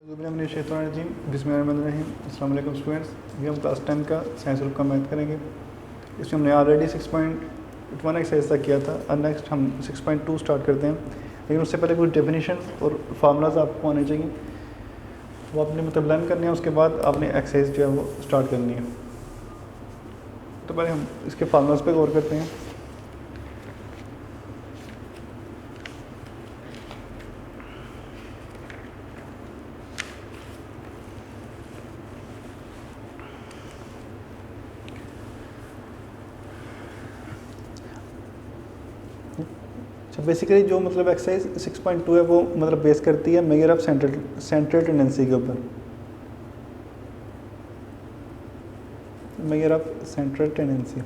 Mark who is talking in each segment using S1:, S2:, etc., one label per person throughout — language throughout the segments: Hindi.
S1: बिस्मिल्लाहिर्रहमानिर्रहीम। अस्सलाम वालेकुम स्टूडेंट्स। अभी हम क्लास 10 का साइंस ग्रुप का मैथ करेंगे। इसमें हमने ऑलरेडी 6.1 एक्सरसाइज तक किया था और नेक्स्ट हम 6.2 स्टार्ट करते हैं। लेकिन उससे पहले कुछ डेफिनेशन और फार्मूलाज आपको आने चाहिए, वो आपने मतलब लर्न करने हैं। उसके बाद आपने एक्सरसाइज जो है वो स्टार्ट करनी है। तो पहले हम इसके फार्मूलाज पे गौर करते हैं। बेसिकली जो मतलब एक्सरसाइज 6.2 है वो मतलब बेस करती है मेजर ऑफ सेंट्रल टेंडेंसी के ऊपर। Measure of central tendency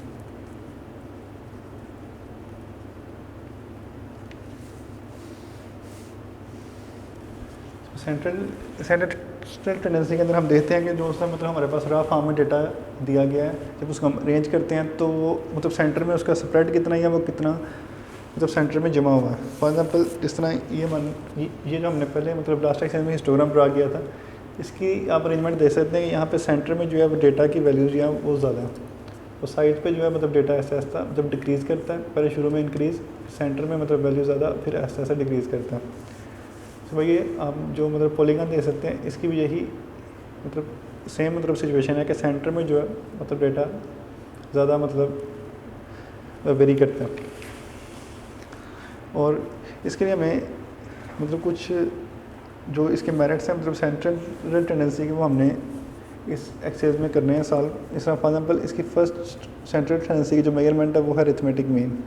S1: central tendency के अंदर हम देखते हैं कि जो उसका मतलब हमारे पास रहा फॉर्म में डेटा दिया गया है, जब उसको हम अरेंज करते हैं तो वो मतलब सेंटर में उसका स्प्रेड कितना है, वो कितना मतलब सेंटर में जमा हुआ है। फॉर एग्जांपल जिस तरह ये जो हमने पहले मतलब लास्ट एक्सरसाइज में हिस्टोग्राम ड्रा किया था, इसकी आप अरेंजमेंट देख सकते हैं कि यहाँ पे सेंटर में जो है वो डेटा की वैल्यूज जो है वो ज़्यादा है, और साइड पे जो है मतलब डेटा ऐसा ऐसा जब डिक्रीज़ करता है, पहले शुरू में इंक्रीज़, सेंटर में मतलब वैल्यू ज़्यादा, फिर ऐसा ऐसा डिक्रीज़ करता है। तो भाई ये आप जो मतलब पॉलीगॉन दे सकते हैं, इसकी भी यही मतलब सेम मतलब सिचुएशन है कि सेंटर में जो है मतलब डेटा ज़्यादा मतलब वेरी करता है। और इसके लिए हमें मतलब कुछ जो इसके मेरिट्स हैं मतलब सेंट्रल टेंडेंसी के, वो हमने इस एक्सरसाइज में करने हैं सॉल्व। इस तरह फॉर एग्जांपल इसकी फर्स्ट सेंट्रल टेंडेंसी की जो मेजरमेंट है वो है अरिथमेटिक मीन।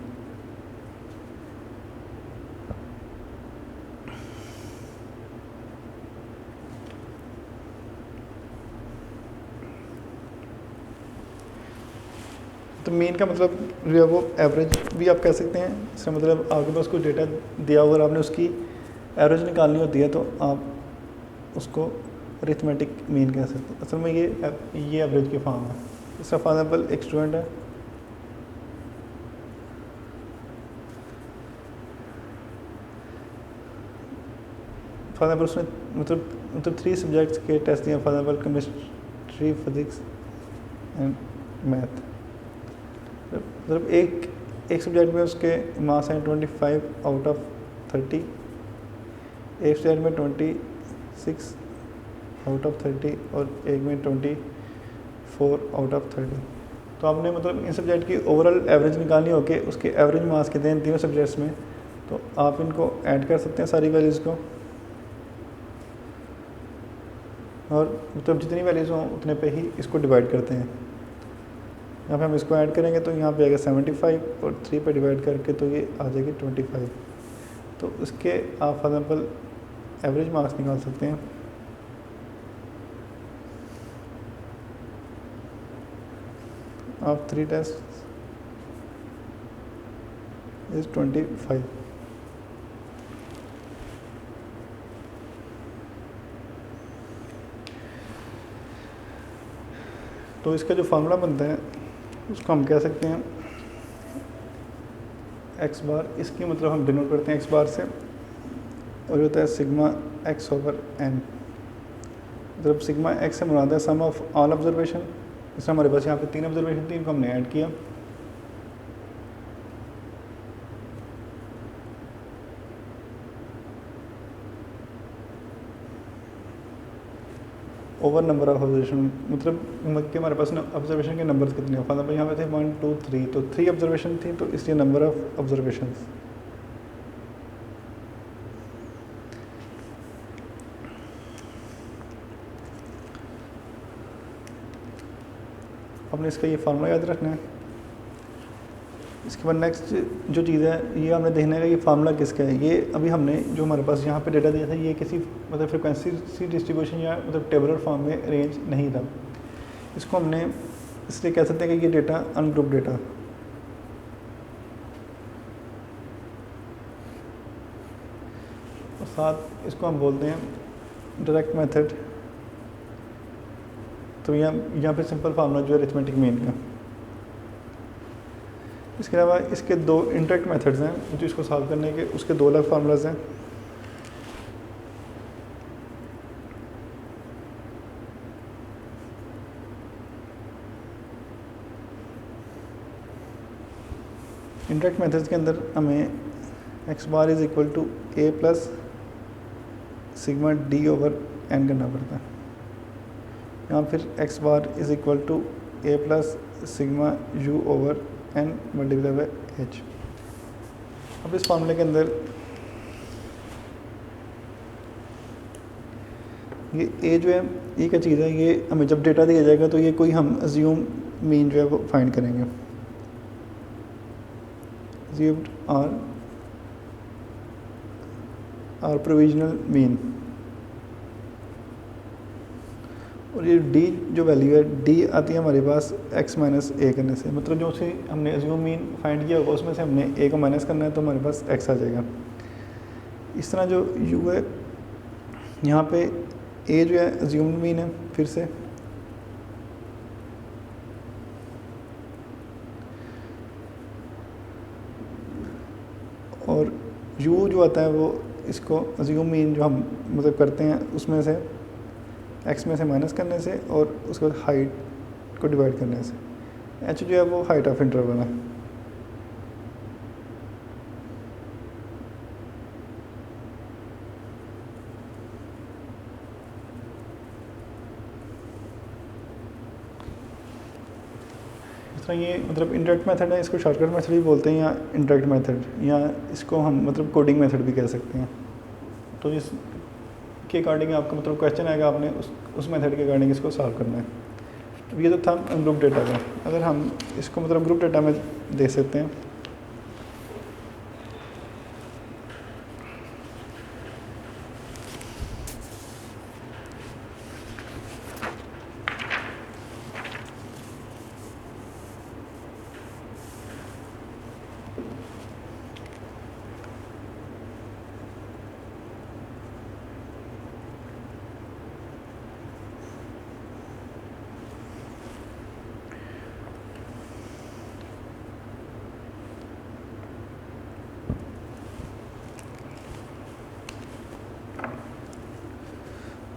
S1: तो मीन का मतलब जो है वो एवरेज भी आप कह सकते हैं। इसका मतलब आपके पास कोई डेटा दिया हुआ और आपने उसकी एवरेज निकालनी होती है तो आप उसको अरिथमेटिक मीन कह सकते हैं। असल में ये एवरेज की फॉर्म है। इसका फॉर एग्जाम्पल एक स्टूडेंट है, फॉर एग्जाम्पल उसने मतलब 3 सब्जेक्ट्स के टेस्ट दिए, for example chemistry, physics and math. मतलब एक सब्जेक्ट में उसके मार्क्स हैं 25 आउट ऑफ 30, एक सब्जेक्ट में 26 आउट ऑफ 30 और एक में 24 आउट ऑफ 30। तो आपने मतलब इन सब्जेक्ट की ओवरऑल एवरेज निकालनी हो कि उसके एवरेज मार्क्स कितने हैं तीनों सब्जेक्ट्स में, तो आप इनको ऐड कर सकते हैं सारी वैल्यूज़ को, और मतलब जितनी वैल्यूज़ हों उतने पे ही इसको डिवाइड करते हैं। यहाँ पे हम इसको ऐड करेंगे तो यहाँ पे आएगा 75 और 3 पे डिवाइड करके तो ये आ जाएगी 25। तो इसके आप फॉर एग्जाम्पल एवरेज मार्क्स निकाल सकते हैं। आप 3 टेस्ट इज 25। तो इसका जो फार्मूला बनता है उसको हम कह सकते हैं एक्स बार। इसकी मतलब हम डिनोट करते हैं एक्स बार से, और होता है सिग्मा एक्स ओवर एन। मतलब सिग्मा एक्स से मुराद है सम ऑफ ऑल ऑब्जर्वेशन। इसमें हमारे पास यहाँ पे 3 ऑब्जर्वेशन थी, इनको हमने ऐड किया। ओवर नंबर ऑफ ऑब्जर्वेशन, मतलब कि हमारे पास ऑब्जर्वेशन के नंबर्स कितने हैं। फॉर एग्जाम्पल यहाँ पे थे 1 2 3, तो 3 ऑब्जर्वेशन थी, तो इसलिए नंबर ऑफ ऑब्जर्वेशन। हमने इसका ये फार्मूला याद रखना है। इसके बाद नेक्स्ट जो चीज़ है ये हमने देखना है कि ये फार्मूला किसका है। ये अभी हमने जो हमारे पास यहाँ पे डेटा दिया था ये किसी मतलब फ्रिक्वेंसी डिस्ट्रीब्यूशन या मतलब टेबुलर फॉर्म में अरेंज नहीं था। इसको हमने इसलिए कह सकते हैं कि ये डेटा अनग्रुप डेटा, और साथ इसको हम बोलते हैं डायरेक्ट मेथड। तो यहाँ पे सिंपल फार्मूला जो है अरिथमेटिक मीन का। इसके अलावा इसके 2 इंटरेक्ट मेथड्स हैं जो इसको सॉल्व करने के, उसके 2 अलग फार्मूलाज हैं। इंडायरेक्ट मेथड्स के अंदर हमें X bar is equal to A plus sigma D over N करना पड़ता है। यहाँ फिर X bar is equal to A plus sigma U over N multiply by H. अब इस फॉर्मूले के अंदर ये ए जो है ये क्या चीज़ है, ये हमें जब डेटा दिया जाएगा तो ये कोई हम अज्यूम मीन जो है वो फाइंड करेंगे। अज्यूम्ड आर प्रोविजनल मीन, और ये डी जो वैल्यू है डी आती है हमारे पास एक्स माइनस ए करने से, मतलब जो से हमने अज्यूम मीन फाइंड किया होगा उसमें से हमने ए को माइनस करना है तो हमारे पास एक्स आ जाएगा। इस तरह जो यू है यहाँ पे ए जो है अज्यूम्ड मीन है फिर से, और यू जो आता है वो इसको अज्यूम मीन जो हम मतलब करते हैं उसमें से एक्स में से माइनस करने से और उसके बाद हाइट को डिवाइड करने से। एच जो है वो हाइट ऑफ इंटरवल है। इस तरह ये मतलब इंडायरेक्ट मेथड है, इसको शॉर्टकट मेथड भी बोलते हैं या इंडायरेक्ट मेथड, या इसको हम मतलब कोडिंग मेथड भी कह सकते हैं। तो इस के अकॉर्डिंग आपका मतलब क्वेश्चन आएगा, आपने उस मेथड के अकॉर्डिंग इसको सॉल्व करना है। तो ये तो था ग्रुप डेटा का। अगर हम इसको मतलब ग्रुप डेटा में दे सकते हैं,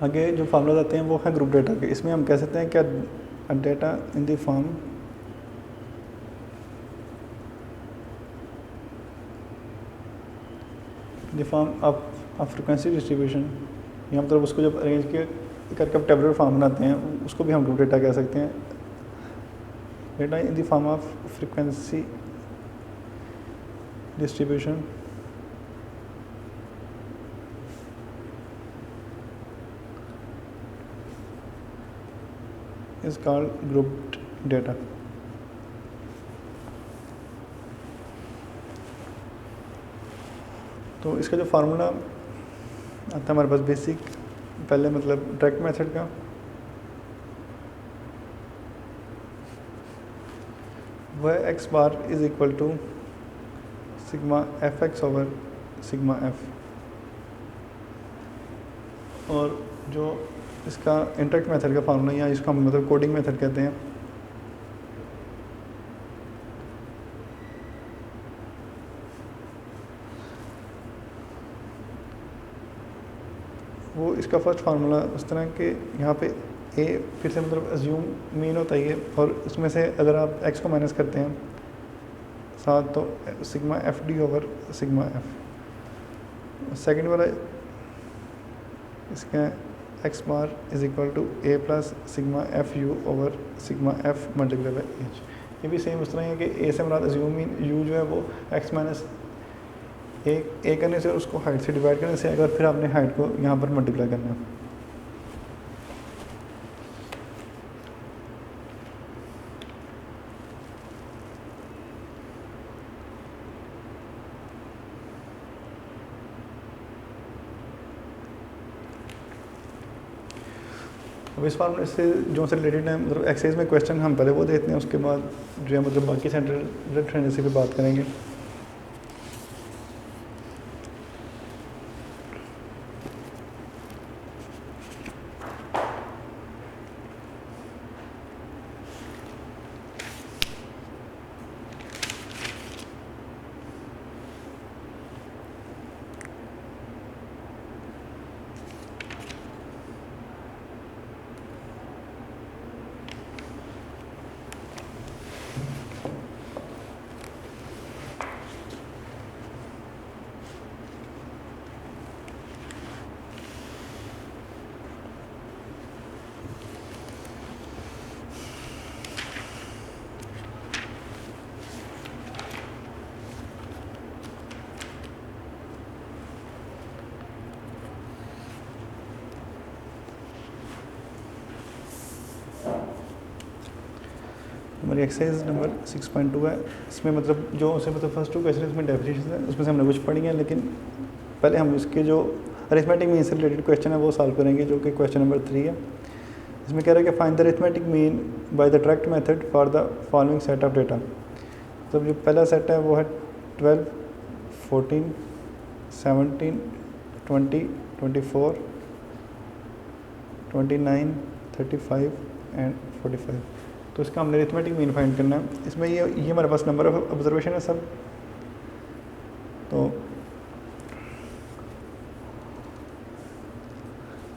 S1: आगे जो फार्मूला आते हैं वो है ग्रुप डेटा के। इसमें हम कह सकते हैं क्या data in the form of frequency distribution, या मतलब उसको जब अरेंज करके टेबुलर फॉर्म बनाते हैं उसको भी हम ग्रुप डेटा कह सकते हैं। Data in the form of frequency distribution is called grouped data। तो इसका जो फार्मूला आता है हमारे पास बेसिक, पहले मतलब डायरेक्ट मेथड का, वह X bar is equal to sigma F X over sigma F, और जो इसका इंडायरेक्ट मेथड का फार्मूला या इसको हम मतलब कोडिंग मेथड कहते हैं, वो इसका फर्स्ट फार्मूला उस तरह के यहाँ पे ए फिर से मतलब अज्यूम मीन होता है ये, और इसमें से अगर आप एक्स को माइनस करते हैं साथ तो sigma F D over sigma F. Second वाला इसका X bar is equal to A plus sigma F U over sigma F multiply by H. ये भी सेम उस तरह है कि ए से हमारा अज्यूम मीन यू जो है वो एक्स माइनस ए करने से और उसको हाइट से डिवाइड करने से, अगर फिर आपने हाइट को यहाँ पर मल्टीप्लाई करना है। अब इस फॉर्मूले से जो से रिलेटेड है मतलब एक्सरसाइज में क्वेश्चन हम पहले वो देखते हैं, उसके बाद जो है मतलब बाकी सेंट्रल ट्रेंडेंसी पे बात करेंगे। हमारी एक्सरसाइज नंबर 6.2 है। इसमें मतलब जो उसे मतलब फर्स्ट 2 क्वेश्चन इसमें डेफिनेशन है, उसमें से हमने कुछ पढ़ी हैं, लेकिन पहले हम इसके जो अरिथमेटिक मीन से रिलेटेड क्वेश्चन है वो सॉल्व करेंगे, जो कि क्वेश्चन नंबर 3 है। इसमें कह रहा है कि find the arithmetic mean by the direct method for the following set of data. तो जो पहला सेट है वो है 12, 14, 17, 20, 24, 29, 35 एंड 45। तो इसका हमने अरिथमेटिक मीन फाइंड करना है। इसमें ये हमारे पास नंबर ऑफ ऑब्जर्वेशन है सब। तो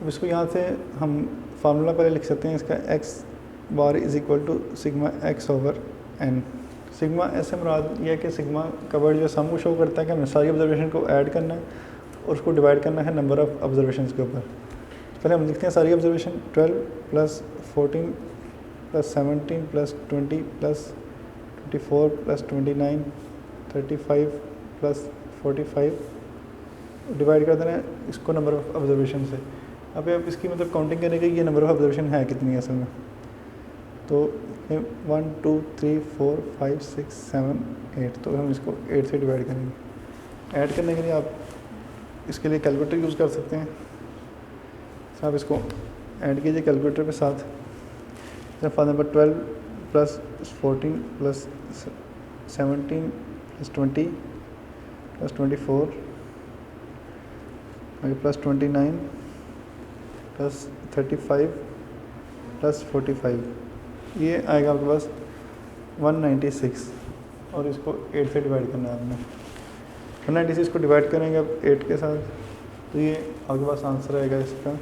S1: अब इसको यहाँ से हम फार्मूला पहले लिख सकते हैं इसका, X bar is equal to sigma X over N. Sigma ऐसे मुराद ये है कि सिग्मा का वर्ड जो सम को शो करता है कि हमने सारी ऑब्जर्वेशन को ऐड करना है और उसको डिवाइड करना है नंबर ऑफ ऑब्जर्वेशन के ऊपर। पहले हम लिखते हैं सारी observation, 12 plus 14 plus 17 plus 20 plus 24 plus 29 35 plus 45, divide कर देना है इसको नंबर ऑफ ऑब्जर्वेशन से। अब इसकी मतलब काउंटिंग करने की ये नंबर ऑफ ऑब्जर्वेशन है कितनी है असल में। तो 1 2 3 4 5 6 7 8, तो हम इसको 8 से डिवाइड करेंगे। ऐड करने के लिए आप इसके लिए कैलकुलेटर यूज़ कर सकते हैं। तो आप इसको ऐड कीजिए कैलकुलेटर के साथ। For number 12 plus 14 plus 17 plus 20 plus 24 plus 29 plus 35 plus 45, ये आएगा आपके पास 196 और इसको 8 से डिवाइड करना है आपने। 196 को डिवाइड करेंगे अब 8 के साथ, तो ये आपके पास आंसर आएगा इसका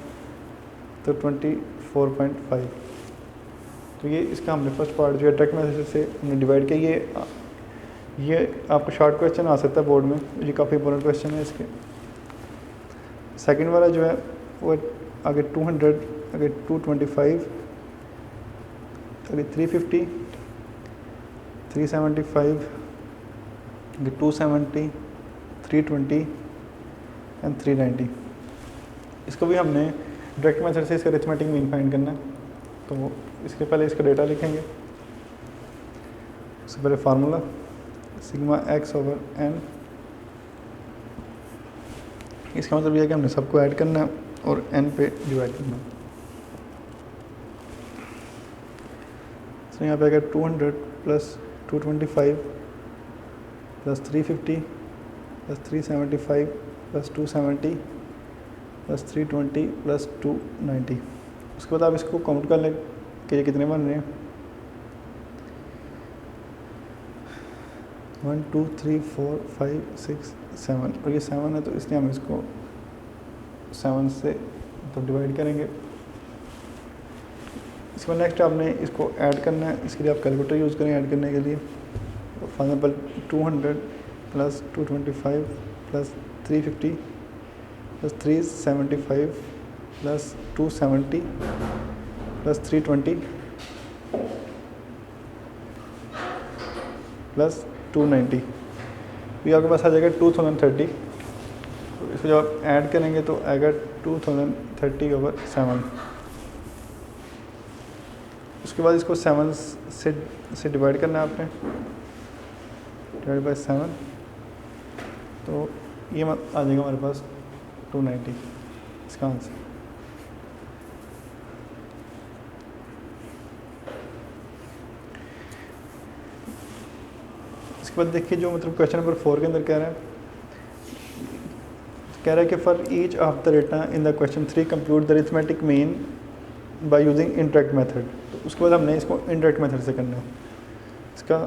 S1: तो 24.5। तो ये इसका हमने फर्स्ट पार्ट जो है डायरेक्ट मेथड से हमने डिवाइड किया। ये आपको शॉर्ट क्वेश्चन आ सकता है बोर्ड में, ये काफ़ी इंपॉर्टेंट क्वेश्चन है इसके। सेकंड वाला जो है वो आगे 200, आगे 225, आगे 350, 375, आगे 270, 320 एंड 390। इसको भी हमने डायरेक्ट मेथड से इसका अरिथमेटिक मीन फाइंड करना है। तो इसके पहले इसका डेटा लिखेंगे। उससे पहले formula sigma X over N, इसका मतलब यह है कि हमने सबको ऐड करना है और एन पे डिवाइड करना है। तो यहाँ पे आएगा 200 plus 225 plus 350 plus 375 plus 270 plus 320 plus 290। उसके बाद आप इसको काउंट कर लें कि ये कितने बन रहे हैं। 1 2 3 4 5 6 7, और ये 7 है तो इसलिए हम इसको 7 से तो डिवाइड करेंगे। इसके बाद नेक्स्ट आपने इसको ऐड करना है। इसके लिए आप कैलकुलेटर यूज़ करें ऐड करने के लिए। For example 200 plus 225 plus 350 plus 375 plus 270 plus 320 plus 290, ये आपके पास आ जाएगा 2030। तो इसको जब आप ऐड करेंगे तो आएगा 2030 ओवर 7। उसके बाद इसको 7 से डिवाइड करना है आपने, डिवाइड बाय 7, तो ये आ जाएगा हमारे पास 290 इसका आंसर। इसके बाद देखिए जो मतलब क्वेश्चन नंबर 4 के अंदर कह रहा है कि for each of the data in the question 3 compute the arithmetic mean by using indirect method. तो उसके बाद हमने इसको इनडायरेक्ट मेथड से करना है। इसका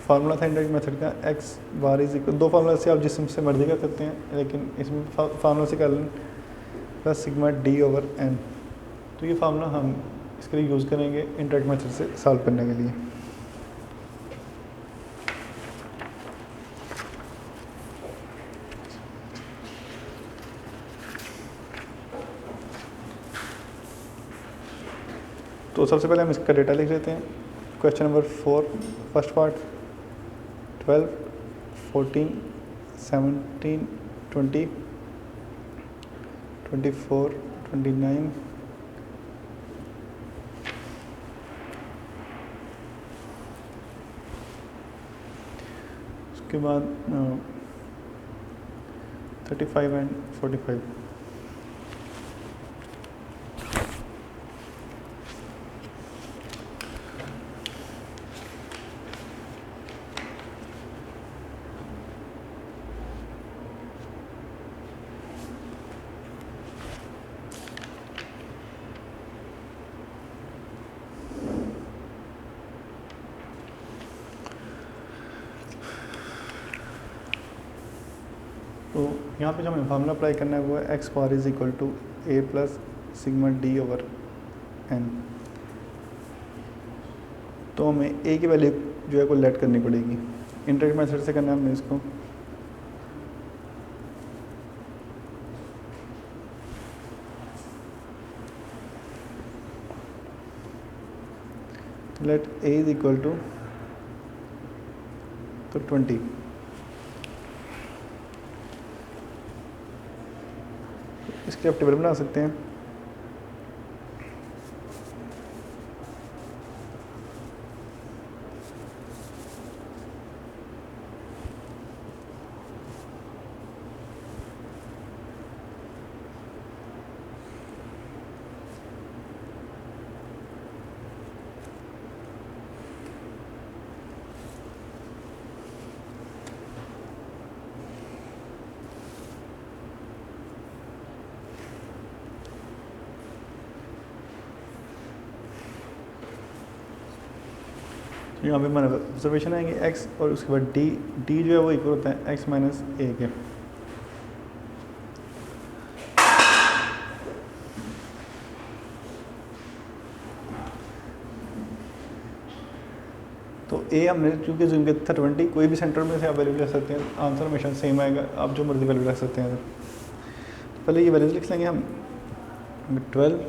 S1: फार्मूला था इनडायरेक्ट मेथड का, एक्स बार इज इक्वल, दो फार्मूला से आप जिसम से मर्जी कर सकते हैं, लेकिन इसमें फार्मूला से कर लें plus sigma D over N. तो ये फार्मूला हम इसके लिए यूज़ करेंगे इनडायरेक्ट मेथड से सॉल्व करने के लिए। तो सबसे पहले हम इसका डेटा लिख लेते हैं। क्वेश्चन नंबर 4 फर्स्ट पार्ट 12, 14, 17, 20, 24, 29, उसके बाद 35 एंड 45। तो यहाँ पे जो हमें फार्मूला अप्लाई करना है वो है X bar is equal to A plus sigma D over N. तो हमें ए की वैल्यू जो है को लेट करनी पड़ेगी। इंटरैक्ट मेथड से करना है हमने इसको। Let A is equal to तो 20। इसके आप टेबल बना सकते हैं। यहाँ पे हमारा ऑब्जर्वेशन आएंगे एक्स और उसके बाद डी। डी जो है वो इक्वल होता है एक्स माइनस ए के। तो ए हमने चूँकि जूम किया था 20, कोई भी सेंटर में से आप वैल्यू ले सकते हैं, आंसर हमेशा सेम आएगा, आप जो मर्जी वैल्यू रख सकते हैं। पहले ये वैल्यूज लिख लेंगे हम 12,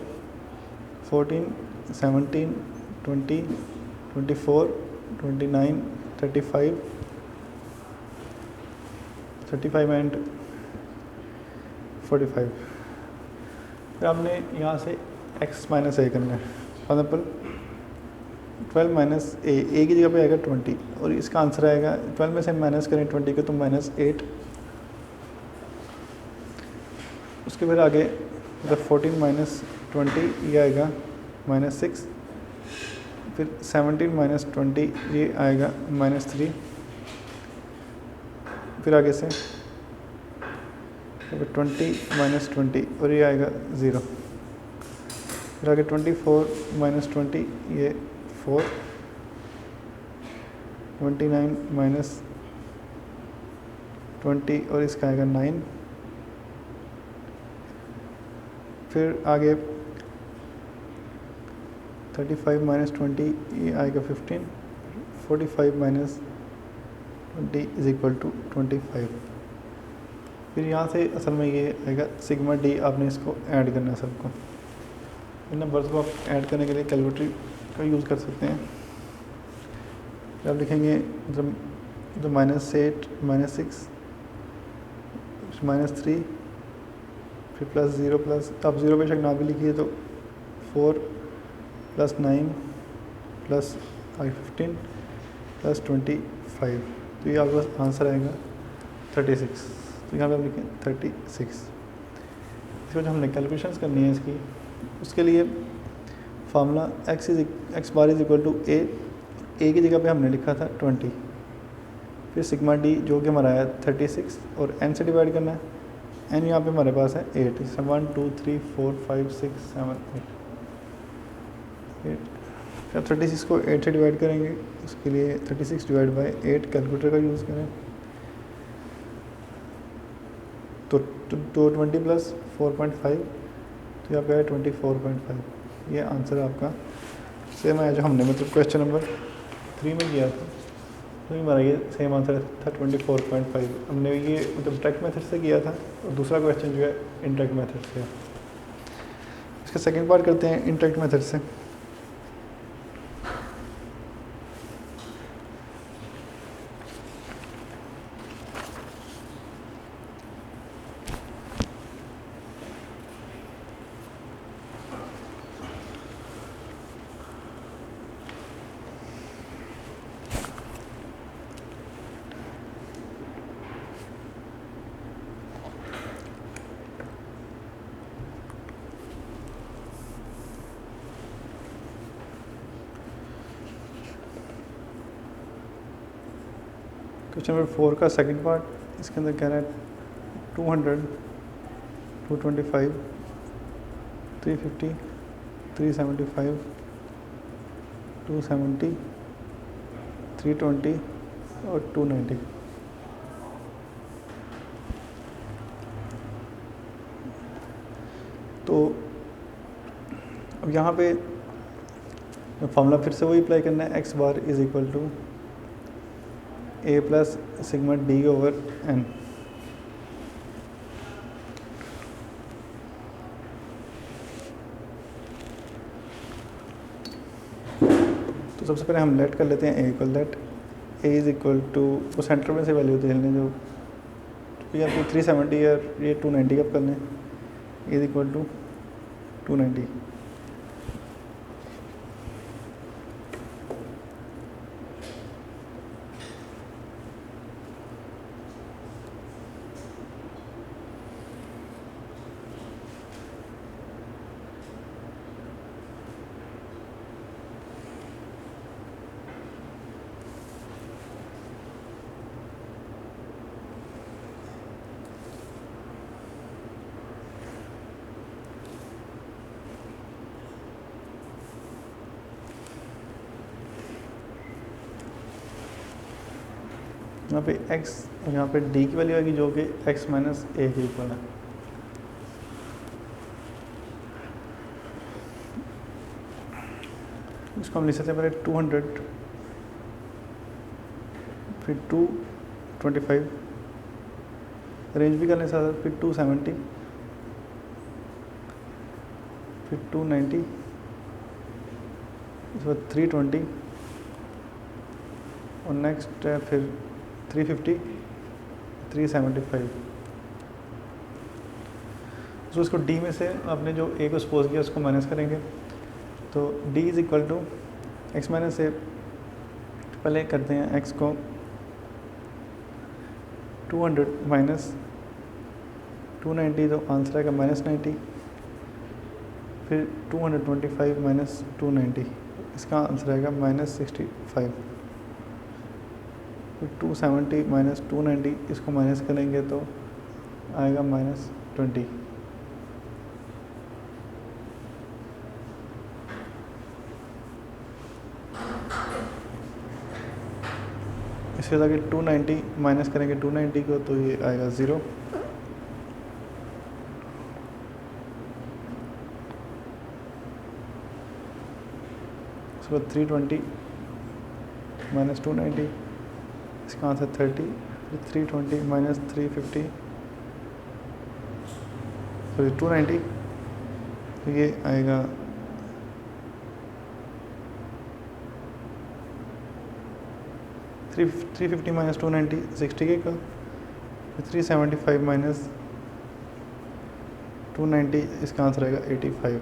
S1: 14, 17, 20, 24, 29, 35, 35 एंड 45। फिर आपने यहाँ से x माइनस ए करना है। फॉर एग्जाम्पल 12 माइनस ए की जगह पे आएगा 20 और इसका आंसर आएगा 12 में से माइनस करें 20 को तो -8। उसके फिर आगे मतलब 14 माइनस 20 ये आएगा -6। फिर 17 माइनस 20 ये आएगा -3। फिर आगे से 20 माइनस 20 और ये आएगा 0। फिर आगे 24 माइनस 20 ये 4। 29 माइनस 20 और इसका आएगा 9। फिर आगे 35 माइनस 20 ये आएगा 15। 45 माइनस 20 इज इक्वल टू 25। फिर यहाँ से असल में ये आएगा सिग्मा डी। आपने इसको ऐड करना है सबको। इन नंबर्स को आप ऐड करने के लिए कैलकुलेटर का यूज़ कर सकते हैं। फिर आप लिखेंगे तो -8 -6 -3 फिर +0 प्लस, आप 0 बेशक ना भी लिखिए तो 4 + 9 + 15 + 25। तो ये आपका आंसर आएगा 36। तो यहाँ पे आप लिखें 36। इसके बाद हमने कैलकुलेशंस करनी है इसकी। उसके लिए formula X bar is equal to A की जगह पे हमने लिखा था 20। फिर सिग्मा डी जो कि हमारा है 36 और एन से डिवाइड करना है। एन यहाँ पे हमारे पास है 8। 1 2 3 4 5 6 7 8। फिर 36 को 8 से डिवाइड करेंगे। उसके लिए 36 डिवाइड बाय 8 कैलकुलेटर का यूज़ करें तो 20 प्लस 4.5 तो यहाँ पे है 24.5। ये आंसर आपका सेम है जो हमने मतलब क्वेश्चन नंबर 3 में किया था। तो हमारा ये सेम आंसर था 24.5। हमने ये मतलब डायरेक्ट मेथड से किया था और दूसरा क्वेश्चन जो है इनडायरेक्ट मेथड से है। इसका सेकंड पार्ट करते हैं इनडायरेक्ट मेथड से। क्वेश्चन नंबर 4 का सेकंड पार्ट, इसके अंदर कह रहा है 200, 225, 350, 375, 270, 320 और 290। तो अब यहाँ पे फॉर्मूला फिर से वही अप्लाई करना है, X bar is equal to A plus sigma D over N. तो सबसे पहले हम लेट कर लेते हैं A equal let A is equal to, वो सेंटर में से वैल्यू देख लें जो या तो 370 या ये 290 का कर लें, इज इक्वल टू 290। यहाँ पे x और यहाँ पे d की वैल्यू आएगी जो कि x माइनस ए के इक्वल है। इसको हम लिख सकते हैं पहले 200, फिर 225, रेंज भी करने साथ, फिर 270, फिर 290, इसके बाद 320 और नेक्स्ट है फिर 350, 375। तो इसको d में से आपने जो a को सपोज किया उसको माइनस करेंगे, तो d is equal to X minus A. पहले करते हैं x को 200 माइनस 290, तो आंसर आएगा -90, फिर 225 माइनस 290, इसका आंसर आएगा -65, फिर 270 माइनस 290, इसको माइनस करेंगे तो आएगा -20। इसके आगे 290 माइनस करेंगे 290 को तो ये आएगा 0। इसके बाद 320 माइनस 290, इसका आंसर 30, फिर 320 माइनस 350, सॉरी 290, तो ये आएगा 350 माइनस 290 60 के का, फिर 375 माइनस 290, इसका आंसर आएगा 85।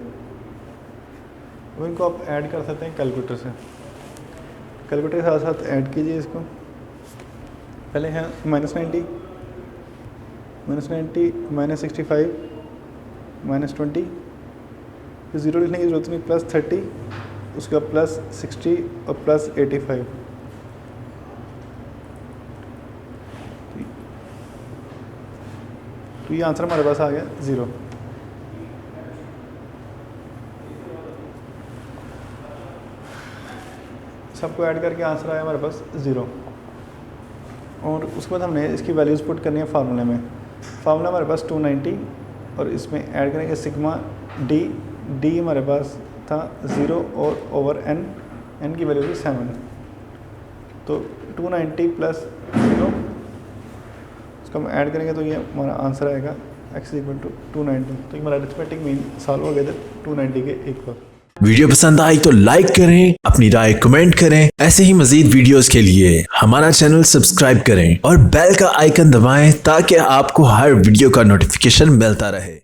S1: अब इनको आप ऐड कर सकते हैं कैलकुलेटर से, कैलकुलेटर के साथ साथ ऐड कीजिए इसको। पहले है -90 माइनस 65 माइनस 20, फिर 0 लिखने की जरूरत नहीं, +30, उसका +60 और +85। तो ये आंसर हमारे पास आ गया 0। सबको ऐड करके आंसर आया हमारे पास 0। और उसके बाद हमने इसकी वैल्यूज़ पुट करनी है फार्मूले में। फार्मूला हमारे पास 290 और इसमें ऐड करेंगे सिग्मा डी हमारे पास था 0 और ओवर n की वैल्यू थी 7, तो 290 प्लस 0 उसको हम ऐड करेंगे तो ये हमारा आंसर आएगा x इक्वल टू 290। तो हमारा अरिथमेटिक मीन सॉल्व हो गया था 290 के इक्वल।
S2: वीडियो पसंद आई तो लाइक करें, अपनी राय कमेंट करें। ऐसे ही मजीद वीडियोस के लिए हमारा चैनल सब्सक्राइब करें और बेल का आइकन दबाएं ताकि आपको हर वीडियो का नोटिफिकेशन मिलता रहे।